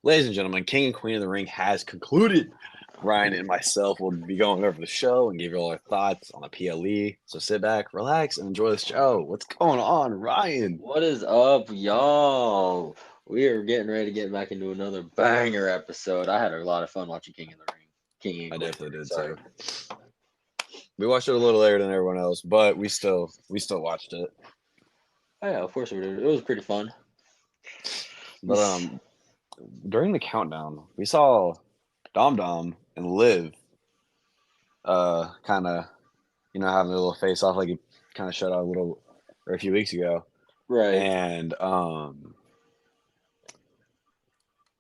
Ladies and gentlemen, King and Queen of the Ring has concluded. Ryan and myself will be going over the show and give you all our thoughts on the PLE. So sit back, relax, and enjoy the show. What's going on, Ryan? What is up, y'all? We are getting ready to get back into another banger episode. I had a lot of fun watching King of the Ring. King and I Queen of the definitely Ring, did sorry. too. We watched it a little later than everyone else, but we still watched it. Oh yeah, of course we did. It was pretty fun. But during the countdown, we saw Dom Dom and Liv kind of having a little face off like he kind of shut out a few weeks ago. Right. And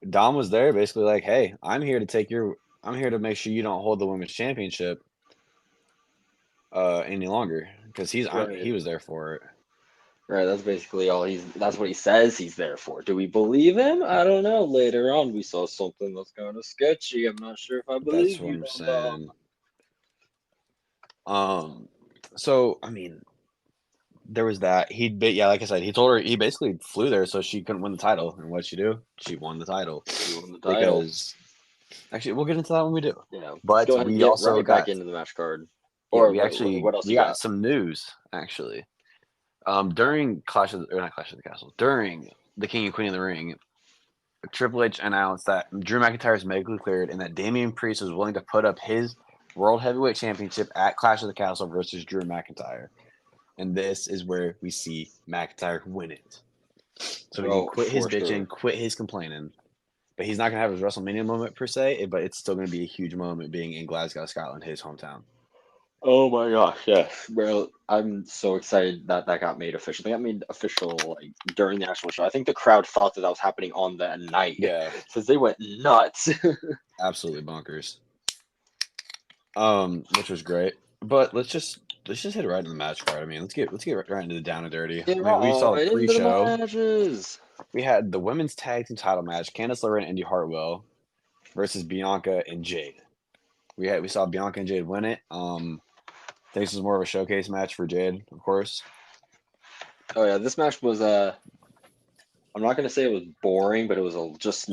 Dom was there basically like, hey, I'm here to make sure you don't hold the women's championship any longer because Right. he was there for it. Right, that's basically all that's what he says he's there for. Do we believe him? I don't know. Later on we saw something that's kind of sketchy. I'm not sure if I That's believe what you, I'm Dom Dom. saying. So I mean, there was that. Yeah, like I said, he told her he basically flew there so she couldn't win the title. And what'd she do? She won the title You won the title. because actually we'll get into that when we do. Yeah. Let's But go ahead and we get also right back got into the match card. yeah, Or we actually what else we you got got? some news actually. During not Clash of the Castle, during the King and Queen of the Ring, Triple H announced that Drew McIntyre is medically cleared and that Damian Priest was willing to put up his World Heavyweight Championship at Clash of the Castle versus Drew McIntyre. And this is where we see McIntyre win it. So he can Oh, quit his for sure. bitching, quit his complaining. But he's not going to have his WrestleMania moment per se, but it's still going to be a huge moment being in Glasgow, Scotland, his hometown. Oh my gosh, yes. Well, I'm so excited that that got made official. They got made official like during the actual show. I think the crowd thought that that was happening on that night Yeah, since they went nuts. absolutely bonkers. Which was great. But let's just hit right into the match card. I mean, let's get right into the down and dirty. Get I mean, we saw right into the pre-show. matches. We had the women's tag team title match: Candice LeRae and Indy Hartwell versus Bianca and Jade. We saw Bianca and Jade win it. I think this was more of a showcase match for Jade, of course. Oh yeah, this match was I'm not gonna say it was boring, but it was just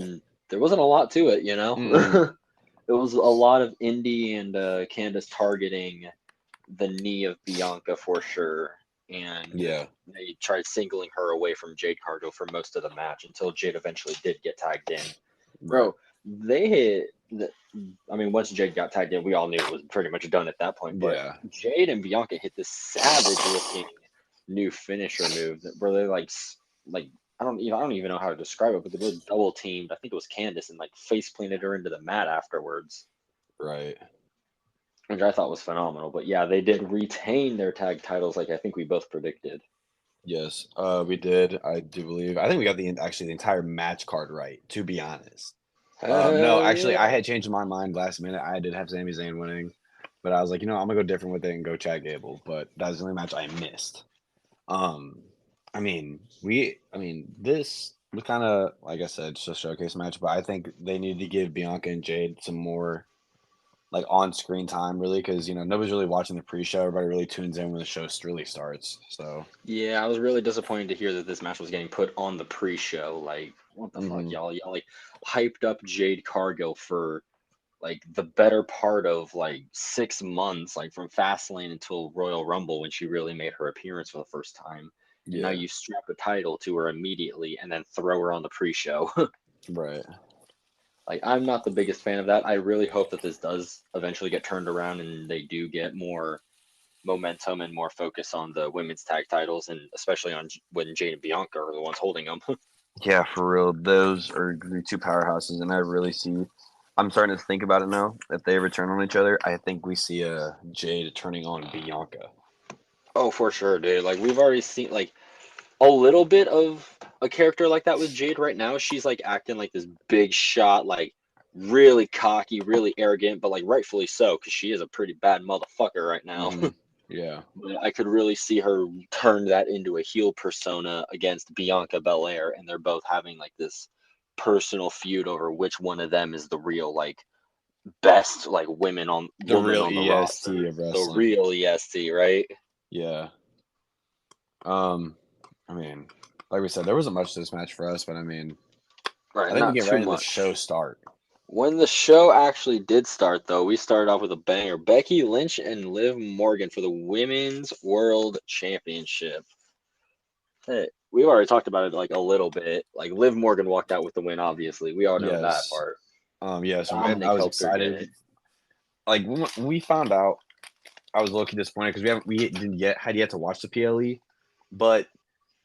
there wasn't a lot to it, you know. Mm-mm. It was a lot of Indy and Candace targeting the knee of Bianca for sure, and Yeah, they tried singling her away from Jade Cargill for most of the match until Jade eventually did get tagged in. right. Bro, they hit the. I mean, once Jade got tagged in, we all knew it was pretty much done at that point. But Yeah, Jade and Bianca hit this savage-looking new finisher move where they like I don't even know how to describe it, but they both double teamed. I think it was Candace and like face planted her into the mat afterwards, right. which I thought was phenomenal. But yeah, they did retain their tag titles, like I think we both predicted. Yes, we did. I do believe. I think we got the entire match card right. To be honest. No, Hell actually, I yeah! had changed my mind last minute. I did have Sami Zayn winning, but I was like, I'm gonna go different with it and go Chad Gable. But that was the only match I missed. Um, this was kind of like I said, just a showcase match. But I think they need to give Bianca and Jade some more like on screen time, really, because nobody's really watching the pre-show. Everybody really tunes in when the show really starts. So, Yeah, I was really disappointed to hear that this match was getting put on the pre-show. Like, what the fuck, hmm y'all? Y'all like hyped up Jade Cargill for like the better part of like 6 months, like from Fastlane until Royal Rumble when she really made her appearance for the first time. And now yeah, you strap a title to her immediately and then throw her on the pre-show. right. Like, I'm not the biggest fan of that. I really hope that this does eventually get turned around and they do get more momentum and more focus on the women's tag titles, and especially on when Jade and Bianca are the ones holding them. Yeah, for real. Those are the two powerhouses, and I really see. I'm starting to think about it now. If they ever turn on each other, I think we see a Jade turning on Bianca. Oh, for sure, dude. Like we've already seen like a little bit of a character like that with Jade right now. She's like acting like this big shot, like really cocky, really arrogant, but like rightfully so, because she is a pretty bad motherfucker right now. hmm Yeah, But I could really see her turn that into a heel persona against Bianca Belair, and they're both having like this personal feud over which one of them is the real like best like the woman real on the EST roster, of the wrestling. real EST, right? Yeah. Um, I mean, like we said, there wasn't much to this match for us, but I mean, I Right, think we not get too right into the much. show start. When the show actually did start, though, we started off with a banger. Becky Lynch and Liv Morgan for the Women's World Championship. Hey, we've already talked about it like a little bit. Like Liv Morgan walked out with the win, obviously. We all know that Yes. part. Yes, and I Dominic was helped her get excited. it. Like when we found out, I was low-key disappointed because we didn't yet had yet to watch the PLE, but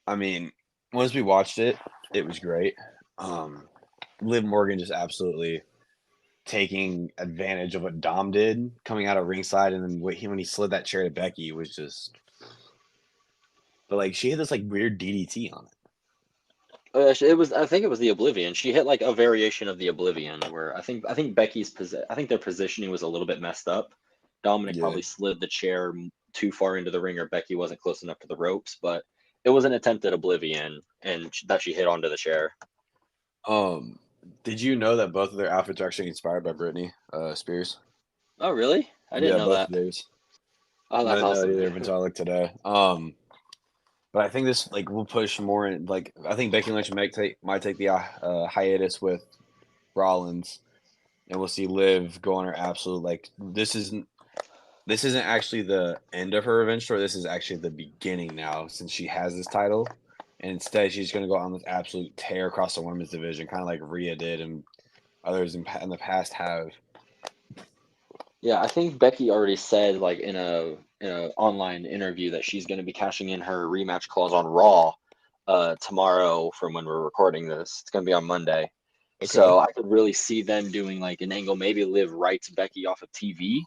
I mean, once we watched it, it was great. Liv Morgan just absolutely taking advantage of what Dom did coming out of ringside, and then when he slid that chair to Becky was just. But like she had this like weird DDT on it. It was. I think it was the Oblivion. She hit like a variation of the Oblivion, where I think I think their positioning was a little bit messed up. Dominic Yeah. probably slid the chair too far into the ring, or Becky wasn't close enough to the ropes. But it was an attempt at Oblivion, and that she hit onto the chair. Did you know that both of their outfits are actually inspired by Britney Spears? Oh, really? I didn't Yeah, know both that. of theirs. Oh, I that's didn't know it awesome. either until I looked today. But I think this like will push more in like I think Becky Lynch might take the hiatus with Rollins, and we'll see Liv go on her absolute like this isn't actually the end of her revenge story. This is actually the beginning now since she has this title, and instead she's going to go on this absolute tear across the women's division, kind of like Rhea did and others in the past have. Yeah, I think Becky already said like in a online interview that she's going to be cashing in her rematch clause on Raw tomorrow from when we're recording this. It's going to be on Monday. So I could really see them doing like an angle, maybe Liv writes Becky off of TV,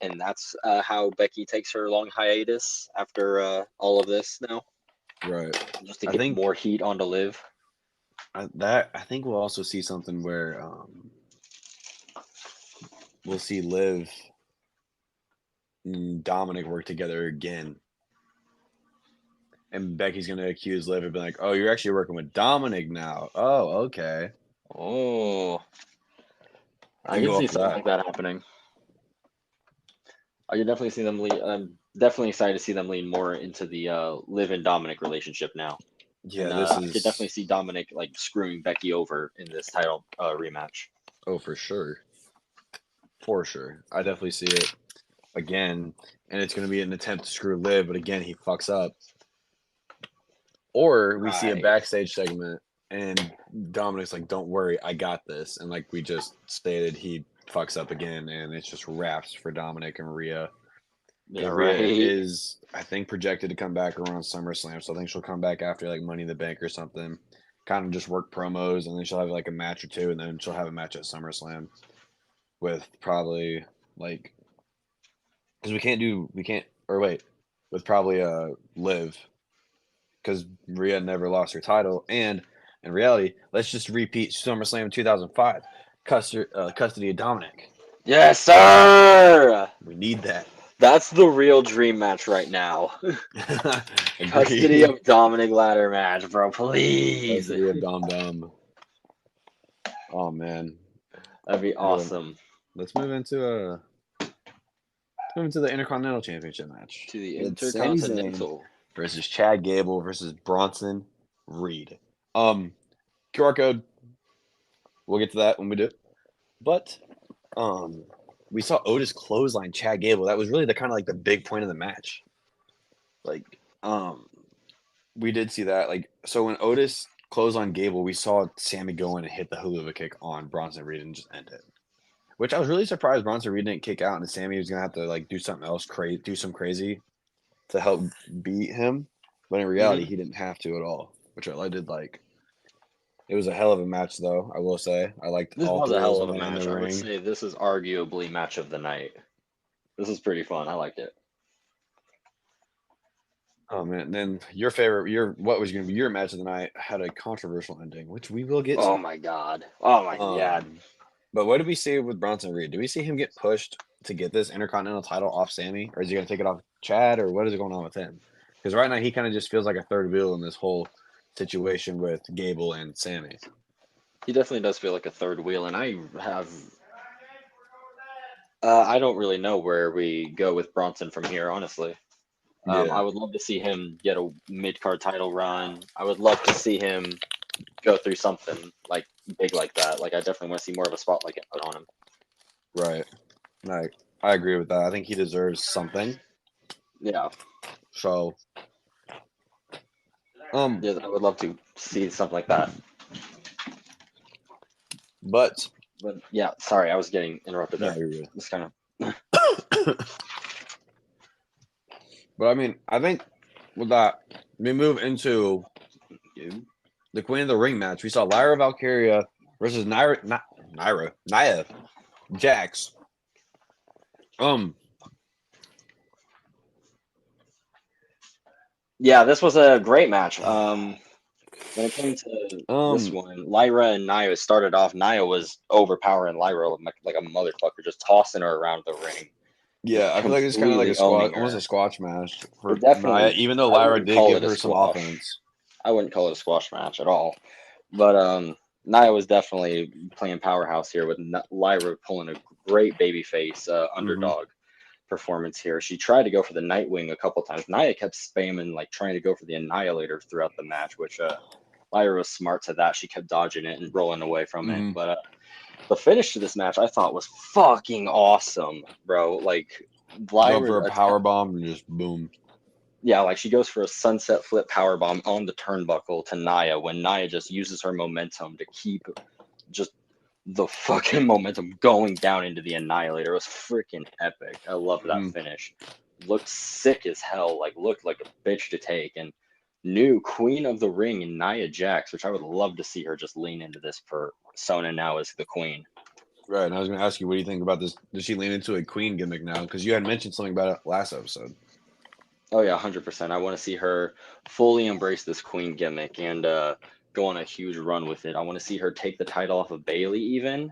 and that's how Becky takes her long hiatus after all of this now, Right. just to I get think more heat onto Liv. I think we'll also see something where we'll see Liv and Dominic work together again. And Becky's gonna accuse Liv of being like, "Oh, you're actually working with Dominic now. Oh, okay." Oh, I And can go see off of something that. like that happening. I can definitely see them lean. I'm definitely excited to see them lean more into the Liv and Dominic relationship now, Yeah, and this I could definitely is see Dominic like screwing Becky over in this title rematch. for sure, for sure. I definitely see it again, and it's gonna be an attempt to screw Liv, but again he fucks up. Or we see a Right. backstage segment, and Dominic's like, "Don't worry, I got this," and like we just stated, he fucks up again, and it's just wraps for Dominic and Rhea. Yeah. Because Rhea Right. is, I think, projected to come back around SummerSlam, so I think she'll come back after like Money in the Bank or something. Kind of just work promos, and then she'll have like a match or two, and then she'll have a match at SummerSlam with probably like because we can't or wait with probably Liv because Rhea never lost her title, and in reality, let's just repeat SummerSlam 2005, custody of Dominic. Yes, sir. We need that. That's the real dream match right now. Custody Agreed. of Dominic ladder match, bro. Please. Custody of Dom Dom. Oh man. That'd be Everyone, awesome. let's move into the Intercontinental Championship match. To the It's Sami Zayn Intercontinental. versus Chad Gable versus Bronson Reed. QR code. We'll get to that when we do. But we saw Otis clothesline Chad Gable. That was really the kind of like the big point of the match. Like we did see that. Like so when Otis clothesline Gable, we saw Sammy go in and hit the hula kick on Bronson Reed and just end it. Which I was really surprised Bronson Reed didn't kick out and Sammy was gonna have to like do something else do some crazy to help beat him. But in reality, he didn't have to at all, which I did like. It was a hell of a match, though. I will say I liked This all was three a of hell those of a men in match. the I would ring. say this is arguably match of the night. This is pretty fun. I liked it. Oh man! And then what was going to be your match of the night had a controversial ending, which we will get Oh to. my god. Oh my god. But what did we see with Bronson Reed? Do we see him get pushed to get this Intercontinental title off Sammy, or is he going to take it off Chad, or what is going on with him? Because right now he kind of just feels like a third wheel in this whole situation with Gable and Sammy. He definitely does feel like a third wheel, and I don't really know where we go with Bronson from here, honestly. Yeah. I would love to see him get a mid card title run. I would love to see him go through something like big like that. Like I definitely want to see more of a spotlight get put on him. Right. I agree with that. I think he deserves something. Yeah. So, Yeah, I would love to see something like that. but But yeah, sorry, I was getting interrupted no, there. you're good. It's kind of But I mean, I think with that, we move into the Queen of the Ring match. We saw Lyra Valkyria versus Nia Jax. yeah, this was a great match. When it came to this one, Lyra and Nia started off. Nia was overpowering Lyra like a motherfucker, just tossing her around the ring. Yeah, I feel like it's kind of like a Completely squash, almost a squash match for definitely, Nia, even though I Lyra wouldn't did call give it a her some squash. offense. I wouldn't call it a squash match at all. But Nia was definitely playing powerhouse here with Lyra pulling a great babyface underdog performance here. She tried to go for the Nightwing a couple times. Nia kept spamming, like trying to go for the Annihilator throughout the match, which Lyra was smart to that. She kept dodging it and rolling away from it. But the finish to this match I thought was fucking awesome, bro. Like Lyra go for a power bomb and just boom. Yeah, like she goes for a sunset flip power bomb on the turnbuckle to Nia when Nia just uses her momentum to keep just the fucking momentum going down into the Annihilator. It was freaking epic. I love that finish. Looked sick as hell. Like looked like a bitch to take. And new Queen of the Ring in Nia Jax, which I would love to see her just lean into this persona now as the Queen. Right, and I was going to ask you, what do you think about this? Does she lean into a Queen gimmick now? Because you had mentioned something about it last episode. Oh yeah, 100%. I want to see her fully embrace this Queen gimmick and go on a huge run with it. I want to see her take the title off of Bayley even,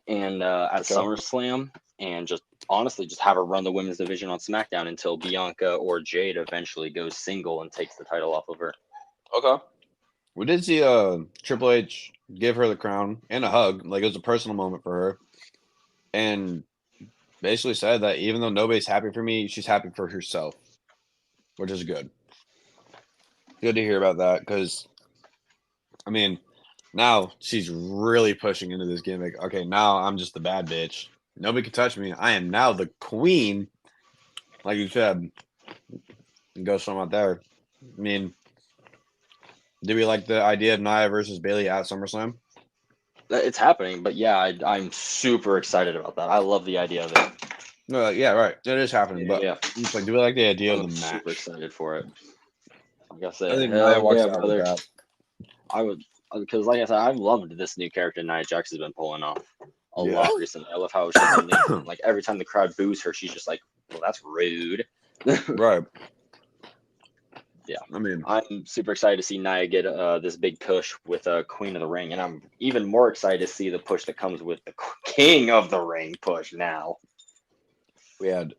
and at SummerSlam, and just honestly just have her run the women's division on SmackDown until Bianca or Jade eventually goes single and takes the title off of her. Okay. We did see Triple H give her the crown and a hug. Like, it was a personal moment for her. And basically said that even though nobody's happy for me, she's happy for herself, which is good. Good to hear about that because, I mean, now she's really pushing into this gimmick. Okay, now I'm just the bad bitch. Nobody can touch me. I am now the queen. Like you said, and go some out there. I mean, do we like the idea of Nia versus Bayley at SummerSlam? It's happening, but yeah, I'm super excited about that. I love the idea of it. No, yeah, right. It is happening, but it's like, do we like the idea of the match? I'm super excited for it. Like I said, I think Nia walks out brother. with that. I would, because like I said, I've loved this new character Nia Jax has been pulling off a lot recently. I love how she's been like every time the crowd boos her, she's just like, "Well, that's rude." Right. Yeah, I mean, I'm super excited to see Nia get this big push with Queen of the Ring, and I'm even more excited to see the push that comes with the King of the Ring push. Now we had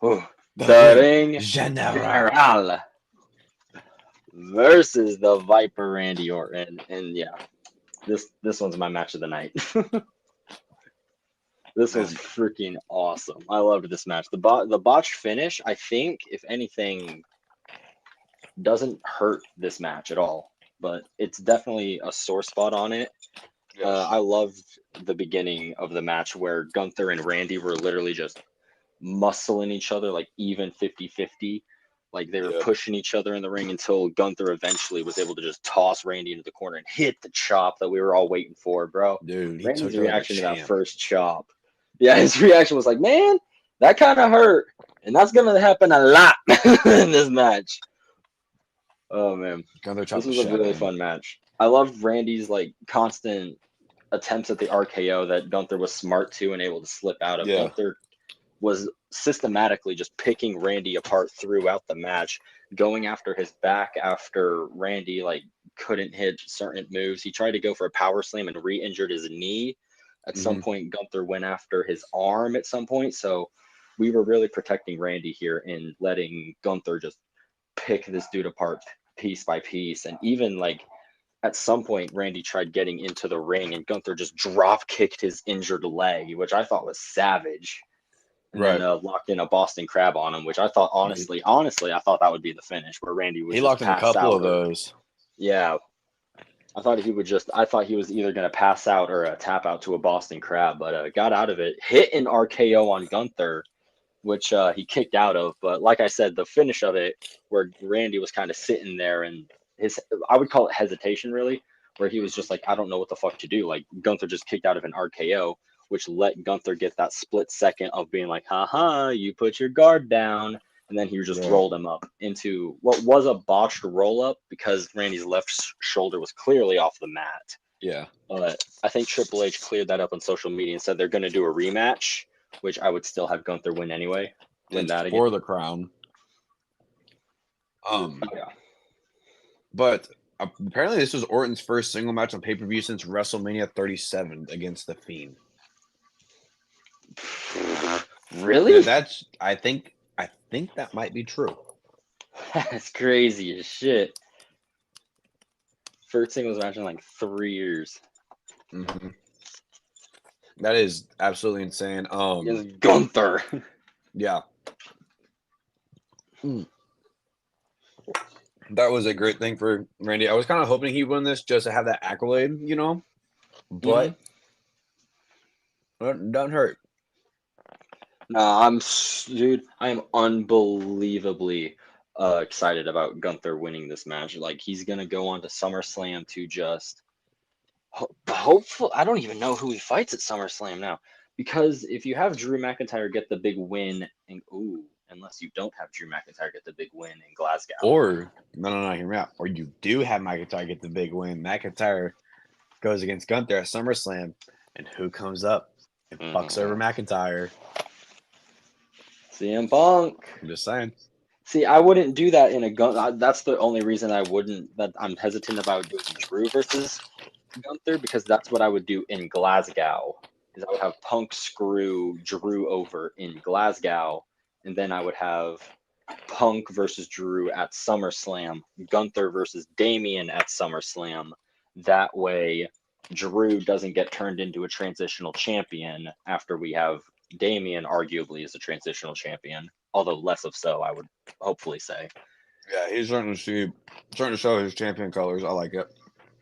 the Ring General versus the Viper Randy Orton, and yeah, this one's my match of the night. This was freaking awesome. I loved this match. The botched finish, I think, if anything, doesn't hurt this match at all, but it's definitely a sore spot on it. I loved the beginning of the match where Gunther and Randy were literally just muscling each other like even 50-50. Like they were pushing each other in the ring until Gunther eventually was able to just toss Randy into the corner and hit the chop that we were all waiting for, bro. Dude, Randy's reaction to that first chop. Yeah, his reaction was like, man, that kind of hurt. And that's going to happen a lot in this match. Oh, man. This was a really fun match. I loved Randy's like constant attempts at the RKO that Gunther was smart to and able to slip out of. Gunther was systematically just picking Randy apart throughout the match, going after his back after Randy like couldn't hit certain moves. He tried to go for a power slam and re-injured his knee. At some point, Gunther went after his arm at some point. So we were really protecting Randy here and letting Gunther just pick this dude apart piece by piece. And even like at some point, Randy tried getting into the ring and Gunther just drop kicked his injured leg, which I thought was savage. And then locked in a Boston Crab on him, which I thought honestly, I thought that would be the finish where Randy was. He locked in a couple of those. Yeah, I thought he would just. I thought he was either gonna pass out or tap out to a Boston Crab, but got out of it. Hit an RKO on Gunther, which he kicked out of. But like I said, the finish of it, where Randy was kind of sitting there and his, I would call it hesitation, really, where he was just like, I don't know what the fuck to do. Like Gunther just kicked out of an RKO, which let Gunther get that split second of being like, haha, you put your guard down. And then he just Yeah. rolled him up into what was a botched roll up because Randy's left shoulder was clearly off the mat. Yeah. But I think Triple H cleared that up on social media and said they're going to do a rematch, which I would still have Gunther win anyway. Win It's that again. for the crown. Yeah. But apparently this was Orton's first single match on pay-per-view since WrestleMania 37 against The Fiend. Really? Yeah, that's I think that might be true. That's crazy as shit. First singles match in like 3 years. Mm-hmm. That is absolutely insane. Against Gunther. Yeah. That was a great thing for Randy. I was kind of hoping he'd win this just to have that accolade, you know, but it doesn't hurt. No, dude, I am unbelievably excited about Gunther winning this match. Like he's gonna go on to SummerSlam to just hopeful. I don't even know who he fights at SummerSlam now, because if you have Drew McIntyre get the big win, and unless you don't have Drew McIntyre get the big win in Glasgow, Or no, hear me out. Or you do have McIntyre get the big win. McIntyre goes against Gunther at SummerSlam, and who comes up and fucks over McIntyre? CM Punk. I'm just saying. See, I wouldn't do that in a gun. That's the only reason I wouldn't. That I'm hesitant about doing Drew versus Gunther, because that's what I would do in Glasgow. Is I would have Punk screw Drew over in Glasgow, and then I would have Punk versus Drew at SummerSlam, Gunther versus Damian at SummerSlam. That way, Drew doesn't get turned into a transitional champion after we have Damian arguably as a transitional champion, although less of so, I would hopefully say. Yeah, he's starting to show his champion colors. I like it.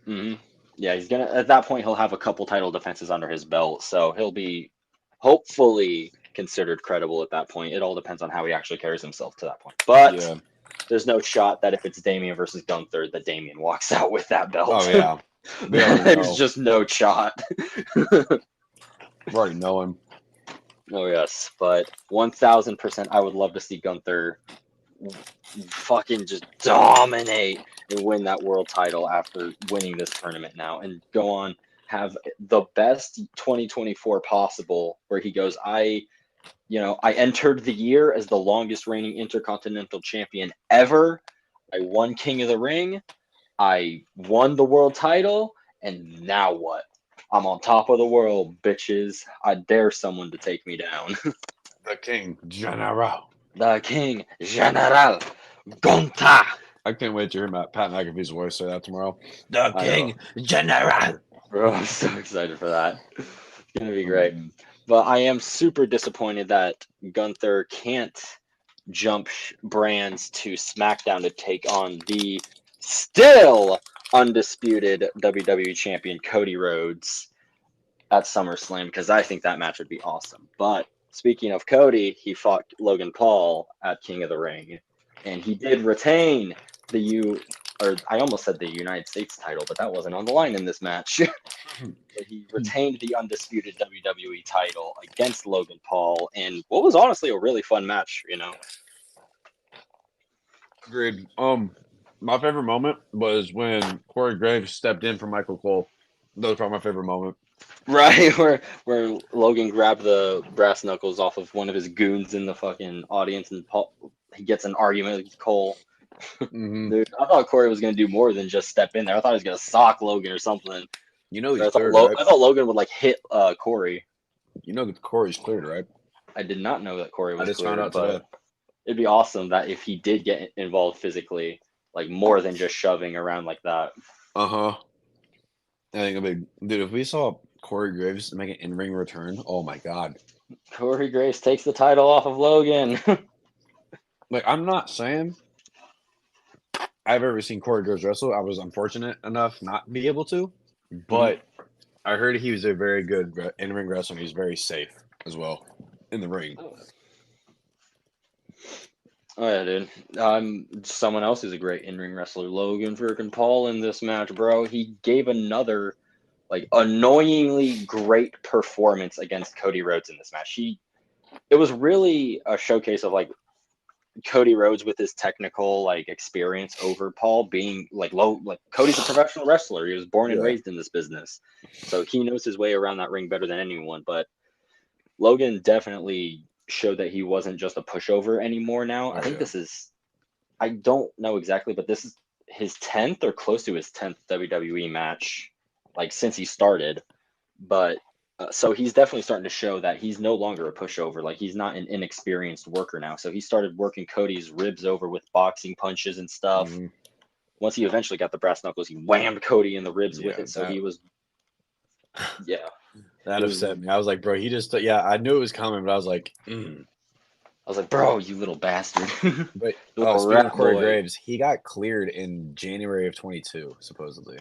Mm-hmm. Yeah, he's gonna at that point he'll have a couple title defenses under his belt, so he'll be hopefully considered credible at that point. It all depends on how he actually carries himself to that point. But Yeah. there's no shot that if it's Damian versus Gunther, that Damian walks out with that belt. Oh yeah. We already There's know. just no shot. We already know him. Oh yes, but 1000%, I would love to see Gunther fucking just dominate and win that world title after winning this tournament now, and go on have the best 2024 possible, where he goes, I entered the year as the longest reigning intercontinental champion ever. I won King of the Ring. I won the world title, and now what? I'm on top of the world, bitches. I dare someone to take me down. The King General. The King General Gunther. I can't wait to hear Pat McAfee's voice say that tomorrow. The I King General. Bro, I'm so excited for that. It's gonna be great. But I am super disappointed that Gunther can't jump brands to SmackDown to take on the still undisputed WWE champion Cody Rhodes at SummerSlam, because I think that match would be awesome. But speaking of Cody, he fought Logan Paul at King of the Ring, and he did retain I almost said the United States title, but that wasn't on the line in this match. He retained the undisputed WWE title against Logan Paul, and what was honestly a really fun match, Agreed. My favorite moment was when Corey Graves stepped in for Michael Cole. That was probably my favorite moment. Right, where Logan grabbed the brass knuckles off of one of his goons in the fucking audience, and Paul, he gets an argument with Cole. Mm-hmm. Dude, I thought Corey was gonna do more than just step in there. I thought he was gonna sock Logan or something. You know he's I thought, cleared, right? I thought Logan would hit Corey. You know that Corey's cleared, right? I did not know that Corey was I just cleared, found out but today. it'd be awesome that if he did get involved physically, like more than just shoving around like that. I think dude, if we saw Corey Graves make an in-ring return, oh my god. Corey Graves takes the title off of Logan. Like, I'm not saying I've ever seen Corey Graves wrestle. I was unfortunate enough not to be able to, but I heard he was a very good in-ring wrestler. He's very safe as well in the ring. Oh yeah, dude. Someone else who's a great in-ring wrestler, Logan freaking Paul in this match, bro. He gave another like annoyingly great performance against Cody Rhodes in this match. It was really a showcase of like Cody Rhodes with his technical like experience over Paul being like low. Like Cody's a professional wrestler. He was born and raised in this business, so he knows his way around that ring better than anyone. But Logan definitely showed that he wasn't just a pushover anymore now. I think this is, I don't know exactly, but this is his 10th or close to his 10th WWE match, like since he started. But so he's definitely starting to show that he's no longer a pushover. Like he's not an inexperienced worker now. So he started working Cody's ribs over with boxing punches and stuff. Mhm. Once he eventually got the brass knuckles, he whammed Cody in the ribs with it. So he was, That upset me. I was like, bro, he just, I knew it was coming, but I was like, I was like, bro, you little bastard. But Little speaking of rat Corey boy. Graves, he got cleared in January of 22, supposedly.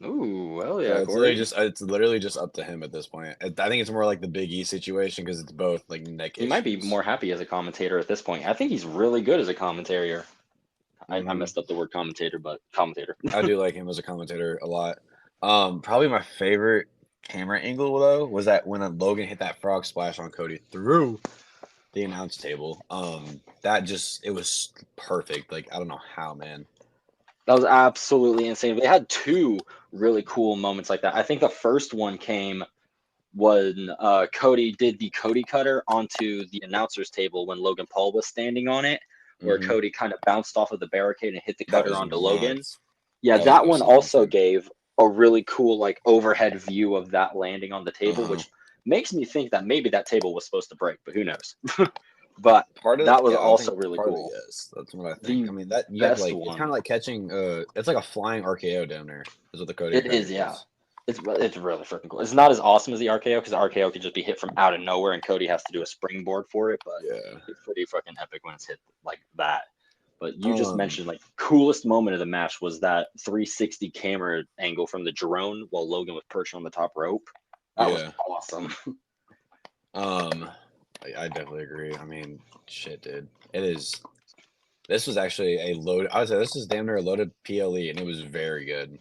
Ooh, well, So yeah, Corey. it's literally just up to him at this point. I think it's more like the Big E situation because it's both like neck He issues. might be more happy as a commentator at this point. I think he's really good as a commentator. I messed up the word commentator, but commentator. I do like him as a commentator a lot. Probably my favorite camera angle though was that when Logan hit that frog splash on Cody through the announce table. It was perfect. Like I don't know how, man. That was absolutely insane. They had two really cool moments like that. I think the first one came when Cody did the Cody cutter onto the announcer's table when Logan Paul was standing on it, where Cody kind of bounced off of the barricade and hit the cutter onto Logan. Yeah, that one also gave a really cool like overhead view of that landing on the table, which makes me think that maybe that table was supposed to break, but who knows? But that was also really cool. Yes, that's what I think. I mean, that you have like it's kind of like catching. It's like a flying RKO down there. Is what the Cody. It is, yeah. It's really freaking cool. It's not as awesome as the RKO because the RKO could just be hit from out of nowhere, and Cody has to do a springboard for it. But it's pretty fucking epic when it's hit like that. But you just mentioned like coolest moment of the match was that 360 camera angle from the drone while Logan was perched on the top rope. That was awesome. I definitely agree. I mean, shit, dude. It is. This was actually a load. I would say this is damn near a loaded PLE, and it was very good.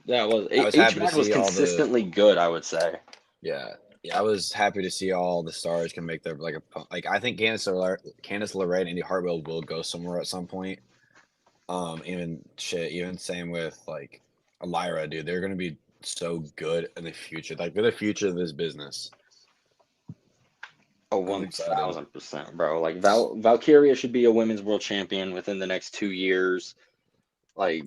Yeah, it was. Each match was consistently good, I would say. Yeah, I was happy to see all the stars can make their like I think Candice LeRae and Indy Hartwell will go somewhere at some point. Even same with like Lyra, dude. They're gonna be so good in the future. Like they're the future of this business. Oh, 1000%, bro. Like Valkyria should be a women's world champion within the next 2 years. Like,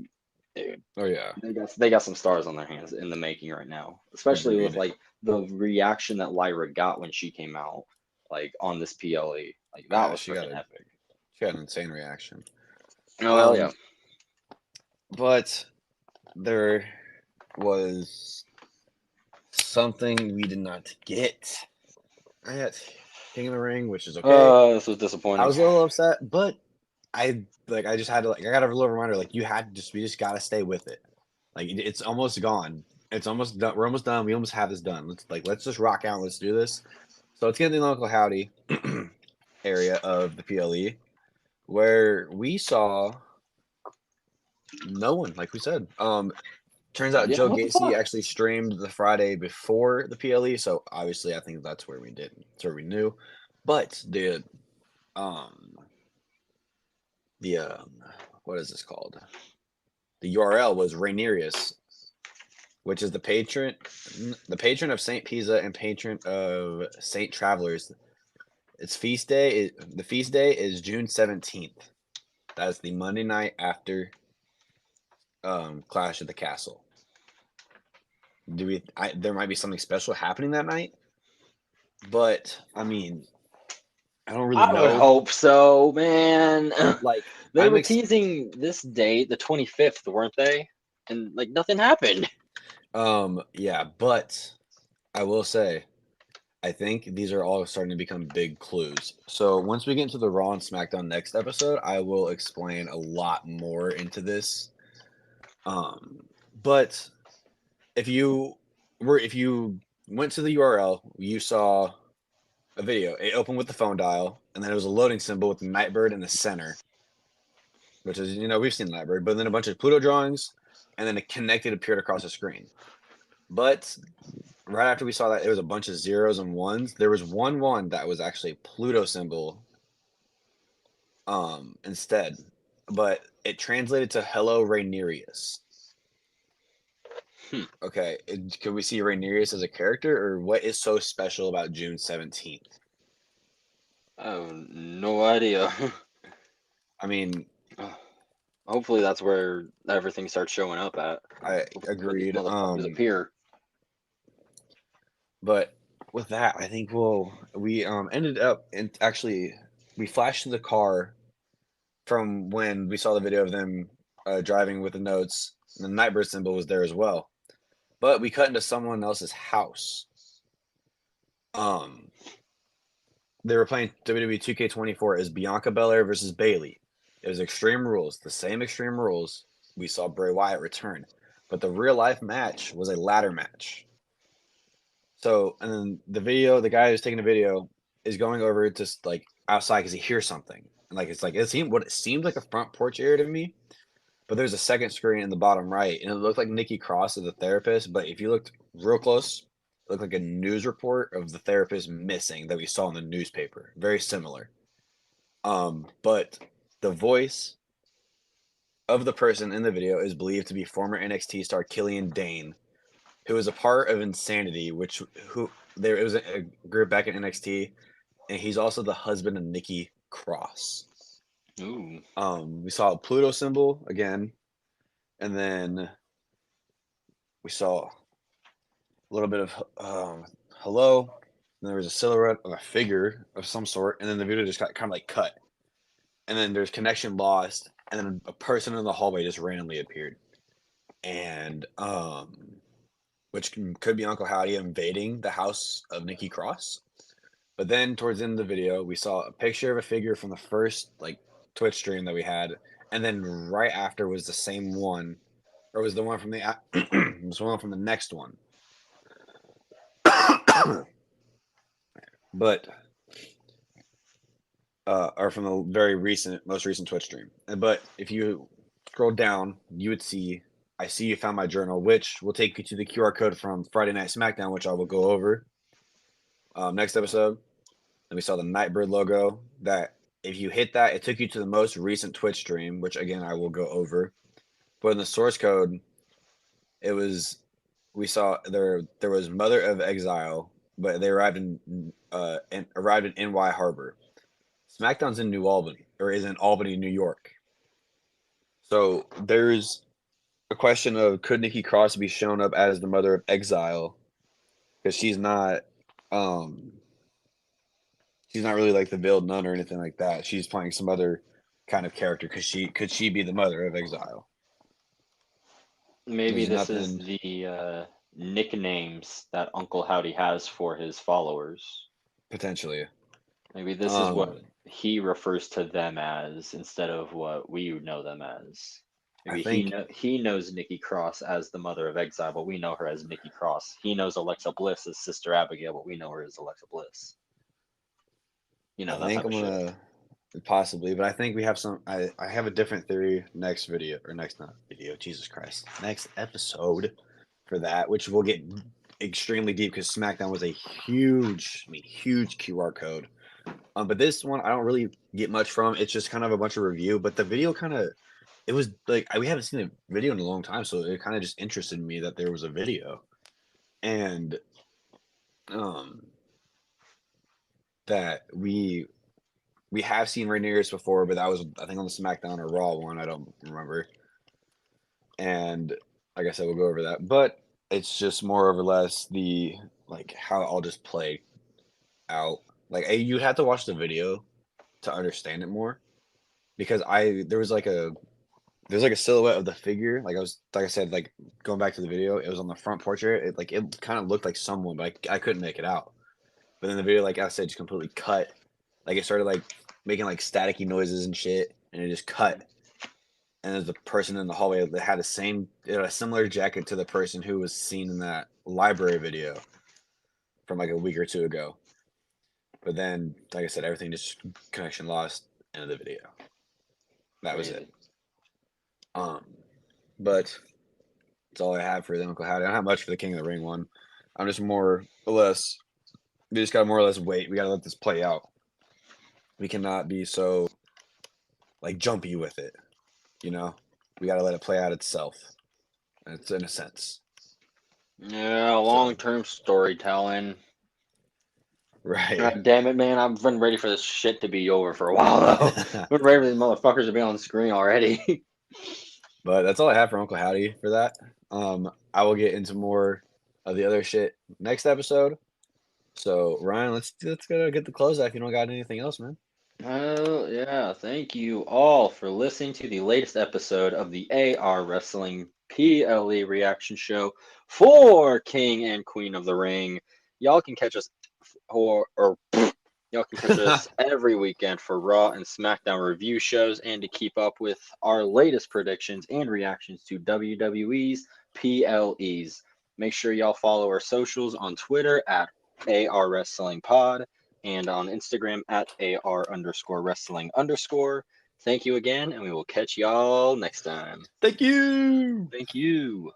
dude. Oh yeah. They got some stars on their hands in the making right now. Especially with like the reaction that Lyra got when she came out, like on this PLE. Like that was freaking epic. She had an insane reaction. Oh hell yeah. But there was something we did not get. I got King of the Ring, which is okay. This was disappointing. I was a little upset, but I just had to I got a little reminder we just got to stay with it. Like it's almost gone. It's almost done. We're almost done. We almost have this done. Let's just rock out. Let's do this. So let's get in the local howdy area of the PLE where we saw no one, like we said. Turns out Joe Gacy actually streamed the Friday before the PLE, so obviously I think that's where we did. That's where we knew. But the what is this called? The URL was Rainerius, which is the patron of Saint Pisa and patron of Saint Travelers. Its feast day. The feast day is June 17th. That's the Monday night after Clash at the Castle. There might be something special happening that night, but I mean, I don't really know. I would hope so, man. Like they were teasing this date, the 25th, weren't they? And like nothing happened. Yeah, but I will say I think these are all starting to become big clues. So once we get into the Raw and SmackDown next episode, I will explain a lot more into this. But if you went to the URL, you saw a video. It opened with the phone dial, and then it was a loading symbol with the Nightbird in the center, which is we've seen Nightbird, but then a bunch of Pluto drawings, and then a connected appeared across the screen. But right after we saw that, it was a bunch of zeros and ones. There was one that was actually a Pluto symbol instead, but it translated to "Hello Rhaenyra." Okay, could we see Rhaenyra as a character, or what is so special about June 17th? I have no idea. I mean, hopefully that's where everything starts showing up at. I Hopefully where these agreed. motherfuckers appear. But with that, I think we ended up and actually we flashed to the car from when we saw the video of them driving with the notes, and the Nightbird symbol was there as well. But we cut into someone else's house. They were playing WWE 2K24 as Bianca Belair versus Bayley. It was Extreme Rules, the same Extreme Rules we saw Bray Wyatt return, but the real life match was a ladder match. So, and then the guy who's taking the video is going over just like outside because he hears something, and like it seemed like a front porch area to me, but there's a second screen in the bottom right, and it looked like Nikki Cross as the therapist. But if you looked real close, it looked like a news report of the therapist missing that we saw in the newspaper. Very similar. But the voice of the person in the video is believed to be former NXT star Killian Dane, who was a part of Insanity, it was a group back in NXT, and he's also the husband of Nikki Cross. Ooh. We saw a Pluto symbol again, and then we saw a little bit of hello. And there was a silhouette of a figure of some sort, and then the video just got kind of like cut, and then there's connection lost, and then a person in the hallway just randomly appeared, and which could be Uncle Howdy invading the house of Nikki Cross. But then towards the end of the video, we saw a picture of a figure from the first like Twitch stream that we had, and then right after was the same one, or was the one from the was one from the next one. But or from the most recent Twitch stream. But if you scroll down, you would see I see you found my journal, which will take you to the QR code from Friday Night SmackDown, which I will go over next episode. And we saw the Nightbird logo. That if you hit that, it took you to the most recent Twitch stream, which again I will go over. But in the source code, we saw there was Mother of Exile, but they arrived in NY Harbor. SmackDown's in New Albany, or is in Albany, New York. So there's a question of could Nikki Cross be shown up as the Mother of Exile, because she's not really like the veiled nun or anything like that. She's playing some other kind of character. Could she be the Mother of Exile? Maybe this is the nicknames that Uncle Howdy has for his followers. Potentially. Maybe this is what he refers to them as instead of what we know them as. Maybe he knows Nikki Cross as the Mother of Exile, but we know her as Nikki Cross. He knows Alexa Bliss as Sister Abigail, but we know her as Alexa Bliss. I think I'm gonna possibly, but I think we have I have a different theory next Jesus Christ, next episode for that, which will get extremely deep because SmackDown was a huge QR code. But this one I don't really get much from. It's just kind of a bunch of review, but the video it was like we haven't seen a video in a long time, so it kind of just interested me that there was a video, and that we have seen Rhaenyra before, but that was I think on the SmackDown or Raw one. I don't remember. And I guess I will go over that, but it's just more or less the like how it all just played out. Like you'd have to watch the video to understand it more, because there's like a silhouette of the figure. Like I said, like going back to the video, it was on the front porch area. It kind of looked like someone, but I couldn't make it out. but then the video, like I said, just completely cut. Like it started like making like staticky noises and shit, and it just cut. And there's a person in the hallway that had a similar jacket to the person who was seen in that library video from like a week or two ago. But then, like I said, everything just connection lost. End of the video. That was it. But that's all I have for the Uncle Howdy. I don't have much for the King of the Ring one. I'm just more or less. We just gotta more or less wait. We gotta let this play out. We cannot be so like jumpy with it. You know, we gotta let it play out itself. It's in a sense. Yeah, long-term storytelling. Right. God damn it, man! I've been ready for this shit to be over for a while though. I've been ready for these motherfuckers to be on the screen already. But that's all I have for Uncle Howdy for that. I will get into more of the other shit next episode. So Ryan, let's go get the close out if you don't got anything else, man. Oh yeah, thank you all for listening to the latest episode of the AR Wrestling PLE reaction show for King and Queen of the Ring. Y'all can catch us y'all can catch us every weekend for Raw and SmackDown review shows and to keep up with our latest predictions and reactions to WWE's PLEs. Make sure y'all follow our socials on Twitter at AR Wrestling Pod and on Instagram at AR_wrestling_. Thank you again, and we will catch y'all next time. Thank you. Thank you.